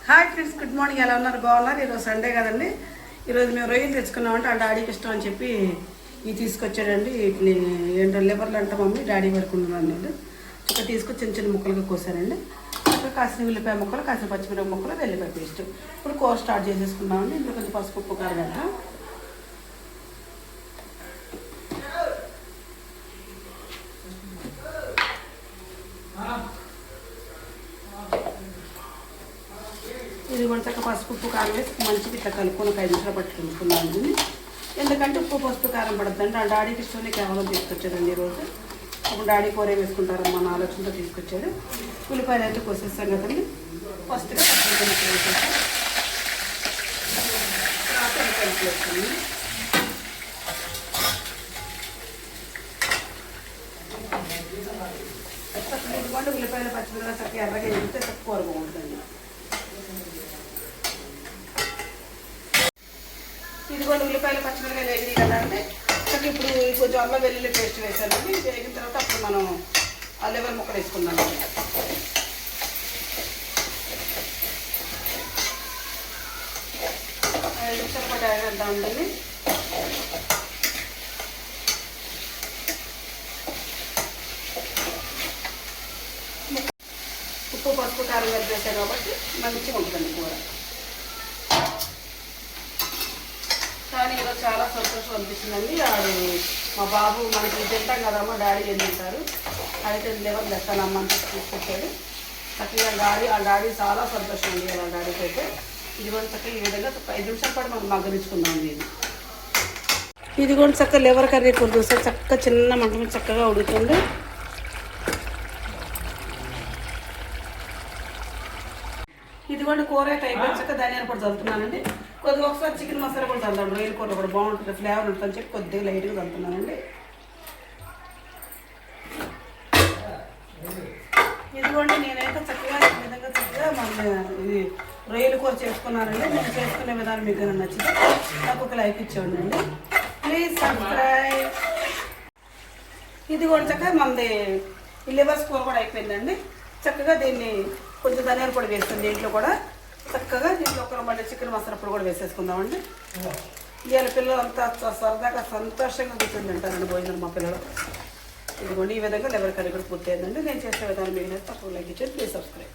Hi friends, good morning. ఎలా ఉన్నారు? బాగున్నారు? ఈరోజు సండే కదండి. ఈరోజు మేము రొయ్యలు తెచ్చుకున్నామంటే ఆ డాడీకి ఇష్టం అని చెప్పి ఇవి తీసుకొచ్చాడండి. వీటిని ఏంటో లివర్లు అంటే మమ్మీ డాడీ పడుకుంటున్నాను. నేను ఇక్కడ తీసుకొచ్చి చిన్న చిన్న ముక్కలుగా కోసానండి. అక్కడ కాసిన ఉల్లిపాయ ముక్కలు, కాసిన పచ్చిమిరపకాయ ముక్కలు, వెల్లిపాయ పేస్ట్. ఇప్పుడు కూర స్టార్ట్ చేసేసుకున్నామండి. ఇందులో కొంచెం పసుపు, ఉప్పు, కారం వేద్దాం. ఇది కొంచెం పసుపు, ఉప్పు, కారం వేసి మంచిగా ఇట్లా కలుపుకొని 5 నిమిషాలు పట్టుకుంటున్నాను. ఎందుకంటే ఉప్పు, పసుపు, కారం పడుతుందంటే ఆ డాడీకి ఇష్టమే కేవలం తీసుకొచ్చాడండి ఈరోజు. అప్పుడు డాడీ కూర వేసుకుంటారని మన ఆలోచనతో తీసుకొచ్చాడు. ఉల్లిపాయలు అయితే కోసేస్తాం కదండి. ఫస్ట్గా పచ్చిమిరపకాయలు వేసేస్తాం. ఇదిగోండి ఉల్లిపాయలు, పచ్చిమిరపకాయలు చక్కగా ఎర్రగా వేస్తే కూర బాగుంటుంది. ఇదిగోండి ఉల్లిపాయలు, పచ్చిమిరపకాయలు వేగినాయి కదా అంటే ఇప్పుడు కొంచెం అల్లం వెల్లుల్లి పేస్ట్ వేసానండి. వేగిన తర్వాత అప్పుడు మనం ఆ లివర్ ముక్కలు వేసుకున్నాం. 5 నిమిషాలు పాటు వేద్దామండి. ఉప్పు, పసుపు, కారం కలిపేసాం కాబట్టి మంచిగా ఉంటుందండి కూర. కానీ ఈరోజు చాలా సంతోషం అనిపిస్తుందండి. మా బాబు మనకి తింటాం కదమ్మా, డాడీ ఏం తింటారు అయితే లివర్ తెస్తానమ్మ అని తీసుకొచ్చాడు. చక్కగా ఆ డాడీ చాలా సంతోషం అండి. అలా డాడీకి అయితే ఇది కూడా చక్కగా ఈ విధంగా 5 నిమిషాల పాటు మనం మగ్గరించుకుందాం. ఇది కూడా చక్కగా లివర్ కర్రీ కూర చూస్తే చక్కగా చిన్న మంట మీద చక్కగా ఉడుకుతుంది. ఇది కూడా కూర అయితే అయిపోయి చక్కగా ధనియాల పొడి చల్లుతున్నానండి. కొద్దిగా ఒకసారి చికెన్ మసాలా కూడా చల్లుతాను. రొయ్యల కూర కూడా బాగుంటుంది, ఫ్లేవర్ ఉంటుందని చెప్పి కొద్దిగా లైట్గా చల్లుతున్నానండి. ఇదిగోండి నేనైతే చక్కగా ఈ విధంగా చక్కగా ఇది రొయ్యల కూర చేసుకున్నానండి. నేను చేసుకునే విధానం మీకు నచ్చితే నాకు ఒక లైక్ ఇచ్చేయండి. Please subscribe. ఇది కూడా చక్కగా మనది లివర్స్ కూర కూడా అయిపోయిందండి. చక్కగా దీన్ని కొంచెం ధనియాల పొడి వేస్తుంది. దీంట్లో కూడా చక్కగా దీంట్లో ఒక మళ్ళీ చికెన్ మసాలా పొడి కూడా వేసేసుకుందామండి. ఇవాళ పిల్లలు అంతా సరదాగా సంతోషంగా కూర్చొని తింటారండి భోజనం మా పిల్లలు. ఇదిగోండి ఈ విధంగా లివర్ కర్రీ కూడా పూర్తి అయిందండి. నేను చేసే విధానం మీకు తక్కువ లైక్ ఇచ్చాను. Please subscribe.